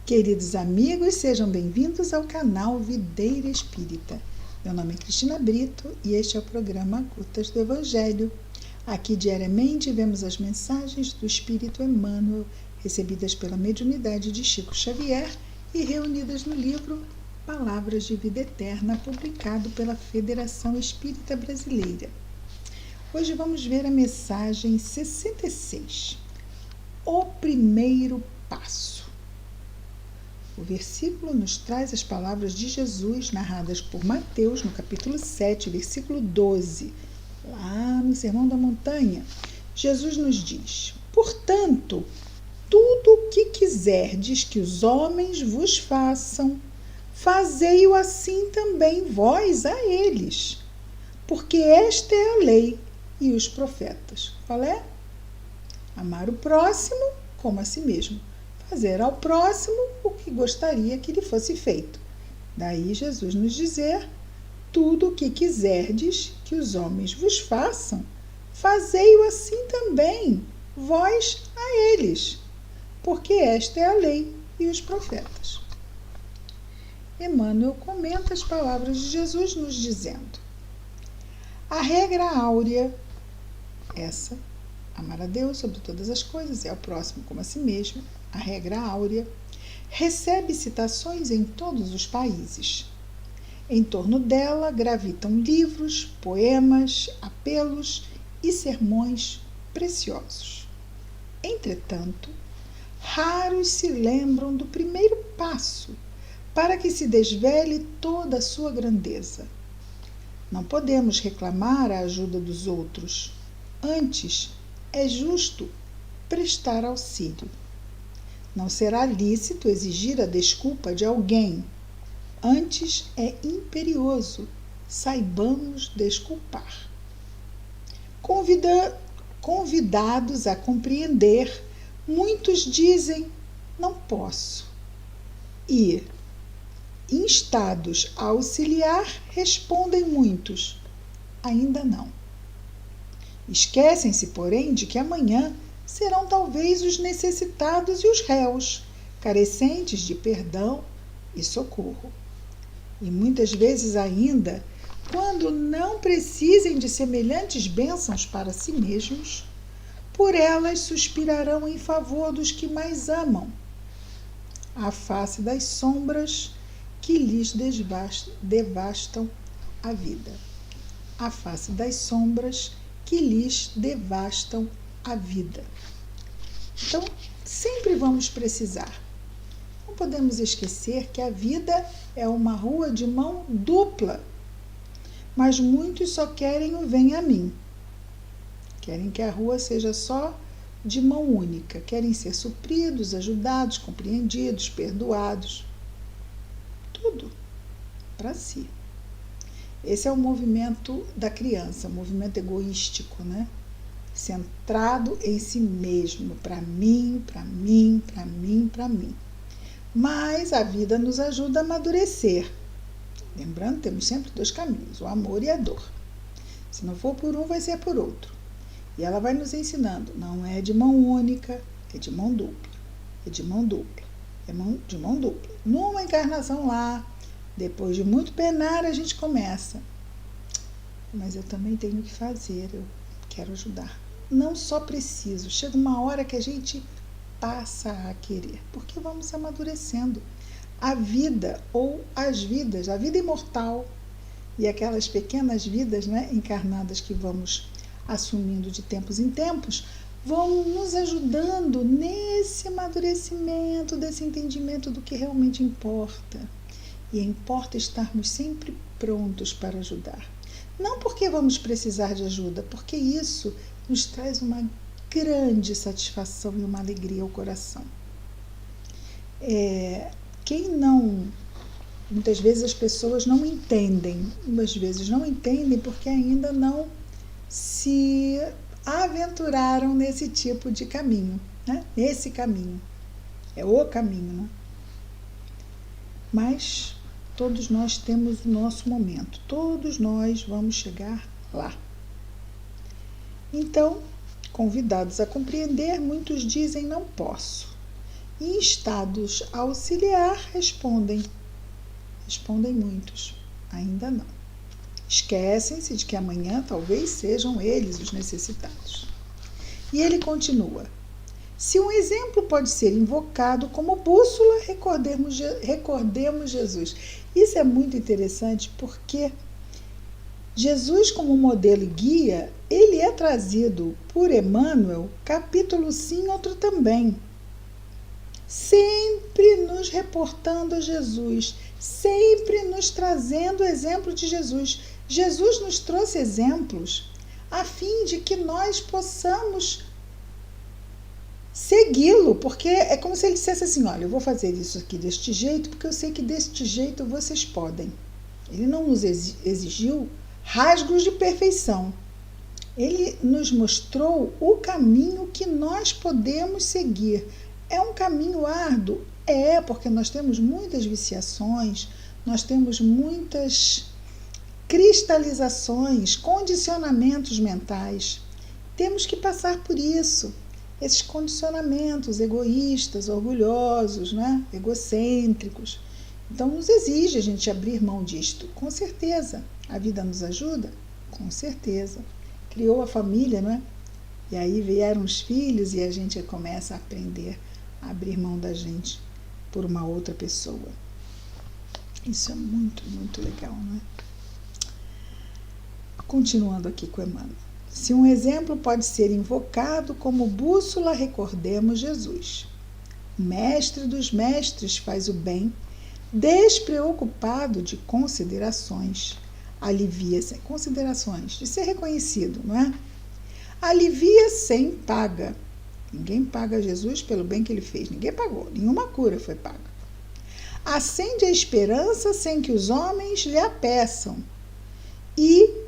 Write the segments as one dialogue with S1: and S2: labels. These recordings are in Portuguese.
S1: Queridos amigos, sejam bem-vindos ao canal Videira Espírita. Meu nome é Cristina Brito e este é o programa Gotas do Evangelho. Aqui diariamente vemos as mensagens do Espírito Emmanuel, recebidas pela mediunidade de Chico Xavier e reunidas no livro Palavras de Vida Eterna, publicado pela Federação Espírita Brasileira. Hoje vamos ver a mensagem 66, o primeiro passo. O versículo nos traz as palavras de Jesus, narradas por Mateus, no capítulo 7, versículo 12, lá no Sermão da Montanha. Jesus nos diz: portanto, tudo o que quiserdes que os homens vos façam, fazei-o assim também vós a eles, porque esta é a lei e os profetas. Qual é? Amar o próximo como a si mesmo. Fazer ao próximo o que gostaria que lhe fosse feito. Daí Jesus nos dizer: tudo o que quiserdes que os homens vos façam, fazei-o assim também, vós a eles, porque esta é a lei e os profetas. Emmanuel comenta as palavras de Jesus nos dizendo: a regra áurea, essa, amar a Deus sobre todas as coisas e ao próximo como a si mesmo, a regra áurea, recebe citações em todos os países. Em torno dela gravitam livros, poemas, apelos e sermões preciosos. Entretanto, raros se lembram do primeiro passo para que se desvele toda a sua grandeza. Não podemos reclamar a ajuda dos outros. Antes, é justo prestar auxílio. Não será lícito exigir a desculpa de alguém. Antes é imperioso, saibamos desculpar. Convidados a compreender, muitos dizem, não posso. E, instados a auxiliar, respondem muitos, ainda não. Esquecem-se, porém, de que amanhã serão talvez os necessitados e os réus, carecentes de perdão e socorro. E muitas vezes ainda, quando não precisem de semelhantes bênçãos para si mesmos, por elas suspirarão em favor dos que mais amam, à face das sombras que lhes devastam a vida. À face das sombras que lhes devastam a vida. Então, sempre vamos precisar. Não podemos esquecer que a vida é uma rua de mão dupla, mas muitos só querem o vem a mim. Querem que a rua seja só de mão única, querem ser supridos, ajudados, compreendidos, perdoados. Tudo para si. Esse é o movimento da criança, o movimento egoístico, né? Centrado em si mesmo, para mim, para mim, para mim, para mim. Mas a vida nos ajuda a amadurecer. Lembrando, temos sempre dois caminhos, o amor e a dor. Se não for por um, vai ser por outro. E ela vai nos ensinando, não é de mão única, é de mão dupla. É de mão dupla. É de mão dupla. Numa encarnação lá, depois de muito penar, a gente começa. Mas eu também tenho que fazer, eu quero ajudar. Não só preciso, chega uma hora que a gente passa a querer, porque vamos amadurecendo. A vida ou as vidas, a vida imortal e aquelas pequenas vidas, né, encarnadas que vamos assumindo de tempos em tempos, vão nos ajudando nesse amadurecimento, desse entendimento do que realmente importa. E importa estarmos sempre prontos para ajudar. Não porque vamos precisar de ajuda, porque isso nos traz uma grande satisfação e uma alegria ao coração. Muitas vezes as pessoas não entendem, às vezes não entendem porque ainda não se aventuraram nesse tipo de caminho, né? Esse caminho, é o caminho, né? Mas todos nós temos o nosso momento, todos nós vamos chegar lá. Então, convidados a compreender, muitos dizem não posso. E em estados auxiliar respondem muitos, ainda não. Esquecem-se de que amanhã talvez sejam eles os necessitados. E ele continua: se um exemplo pode ser invocado como bússola, recordemos Jesus. Isso é muito interessante porque Jesus, como modelo e guia, ele é trazido por Emmanuel, capítulo sim, outro também. Sempre nos reportando a Jesus, sempre nos trazendo o exemplo de Jesus. Jesus nos trouxe exemplos a fim de que nós possamos segui-lo, porque é como se ele dissesse assim: olha, eu vou fazer isso aqui deste jeito, porque eu sei que deste jeito vocês podem. Ele não nos exigiu rasgos de perfeição. Ele nos mostrou o caminho que nós podemos seguir. É um caminho árduo? É, porque nós temos muitas viciações, nós temos muitas cristalizações, condicionamentos mentais. Temos que passar por isso. Esses condicionamentos egoístas, orgulhosos, né? Egocêntricos. Então, nos exige a gente abrir mão disto, com certeza. A vida nos ajuda? Com certeza. Criou a família, não é? E aí vieram os filhos e a gente começa a aprender a abrir mão da gente por uma outra pessoa. Isso é muito, muito legal, não é? Continuando aqui com Emmanuel. Se um exemplo pode ser invocado como bússola, recordemos Jesus. O mestre dos mestres faz o bem, despreocupado de considerações. Alivia-se, considerações, de ser reconhecido, não é? Alivia sem paga. Ninguém paga Jesus pelo bem que ele fez. Ninguém pagou. Nenhuma cura foi paga. Acende a esperança sem que os homens lhe a peçam. E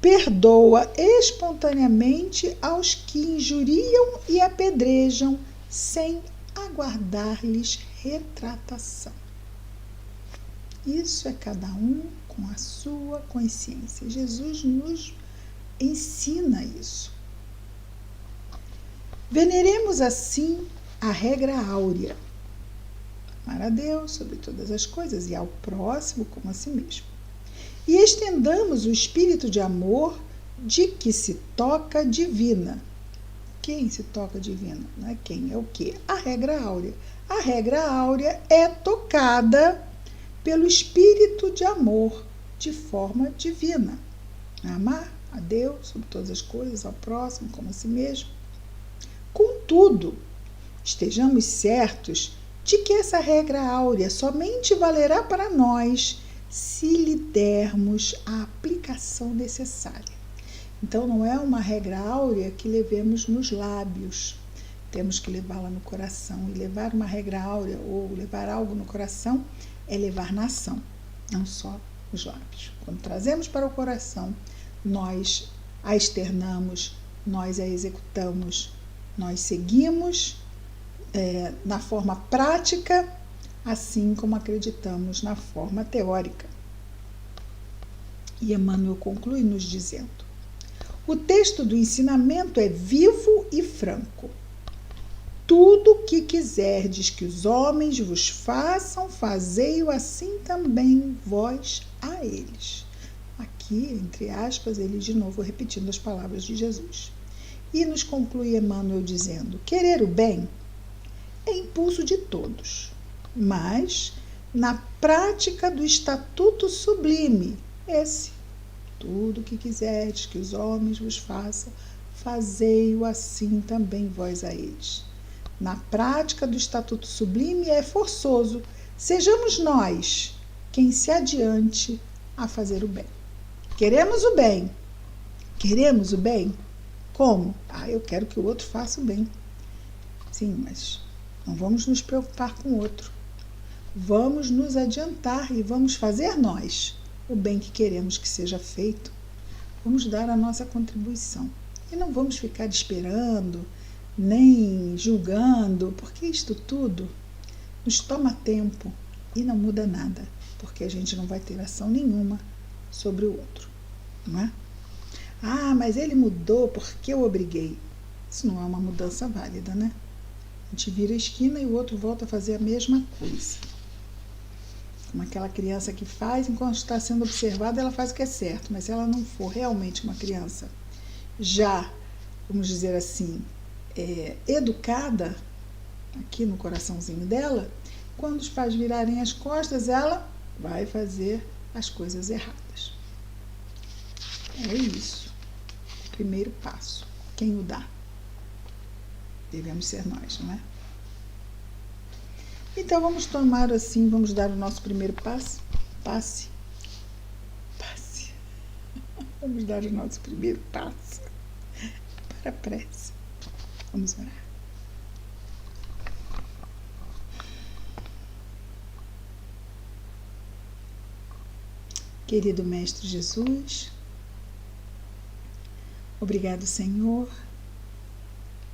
S1: perdoa espontaneamente aos que injuriam e apedrejam sem aguardar-lhes retratação. Isso é cada um com a sua consciência. Jesus nos ensina isso. Veneremos assim a regra áurea: amar a Deus sobre todas as coisas e ao próximo como a si mesmo. E estendamos o espírito de amor de que se toca divina. Quem se toca divina? Não é quem, é o quê? A regra áurea. A regra áurea é tocada pelo espírito de amor de forma divina. Amar a Deus sobre todas as coisas, ao próximo como a si mesmo. Contudo, estejamos certos de que essa regra áurea somente valerá para nós se lhe dermos a aplicação necessária. Então, não é uma regra áurea que levemos nos lábios. Temos que levá-la no coração. E levar uma regra áurea ou levar algo no coração é levar na ação, não só nos lábios. Quando trazemos para o coração, nós a externamos, nós a executamos, nós seguimos na forma prática, assim como acreditamos na forma teórica. E Emmanuel conclui nos dizendo: o texto do ensinamento é vivo e franco. Tudo o que quiserdes que os homens vos façam, fazei-o assim também vós a eles. Aqui, entre aspas, ele de novo repetindo as palavras de Jesus. E nos conclui Emmanuel dizendo: querer o bem é impulso de todos, mas na prática do estatuto sublime, esse, tudo o que quiserdes que os homens vos façam, fazei-o assim também vós a eles. Na prática do estatuto sublime é forçoso, sejamos nós quem se adiante a fazer o bem. Queremos o bem. Queremos o bem? Como? Eu quero que o outro faça o bem. Sim, mas não vamos nos preocupar com o outro. Vamos nos adiantar e vamos fazer nós o bem que queremos que seja feito. Vamos dar a nossa contribuição. E não vamos ficar esperando, nem julgando, porque isto tudo nos toma tempo e não muda nada, porque a gente não vai ter ação nenhuma sobre o outro, não é? Mas ele mudou porque eu obriguei. Isso não é uma mudança válida, né? gente vira a esquina e o outro volta a fazer a mesma coisa. Como aquela criança que faz, enquanto está sendo observada, ela faz o que é certo, mas se ela não for realmente uma criança já, vamos dizer assim, educada, aqui no coraçãozinho dela, quando os pais virarem as costas, ela vai fazer as coisas erradas. É isso. O primeiro passo. Quem o dá? Devemos ser nós, não é? Então vamos tomar assim, vamos dar o nosso primeiro passo. Passe. Vamos dar o nosso primeiro passo para a prece. Vamos orar. Querido Mestre Jesus, obrigado, Senhor,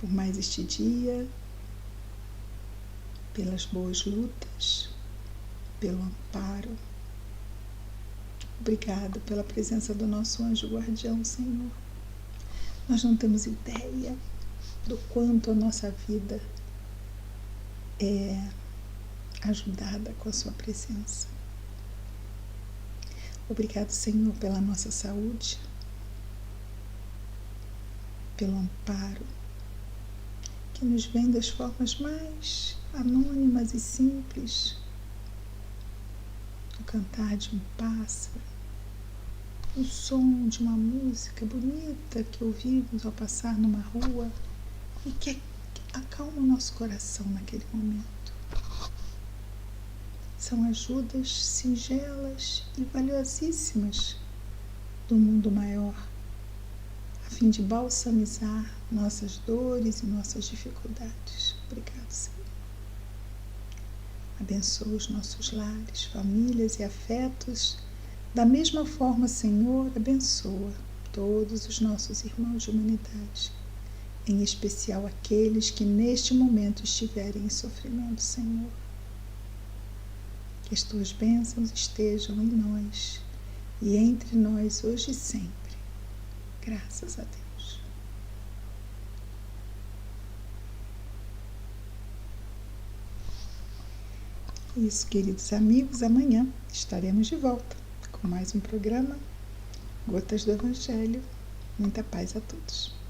S1: por mais este dia, pelas boas lutas, pelo amparo. Obrigado pela presença do nosso anjo guardião, Senhor. Nós não temos ideia do quanto a nossa vida é ajudada com a sua presença. Obrigado, Senhor, pela nossa saúde, pelo amparo que nos vem das formas mais anônimas e simples, o cantar de um pássaro, o som de uma música bonita que ouvimos ao passar numa rua e que acalma o nosso coração naquele momento. São ajudas singelas e valiosíssimas do mundo maior, a fim de balsamizar nossas dores e nossas dificuldades. Obrigado, Senhor. Abençoa os nossos lares, famílias e afetos. Da mesma forma, Senhor, abençoa todos os nossos irmãos de humanidade, em especial aqueles que neste momento estiverem em sofrimento, Senhor. Que as tuas bênçãos estejam em nós e entre nós hoje e sempre. Graças a Deus. Isso, queridos amigos, amanhã estaremos de volta com mais um programa Gotas do Evangelho. Muita paz a todos.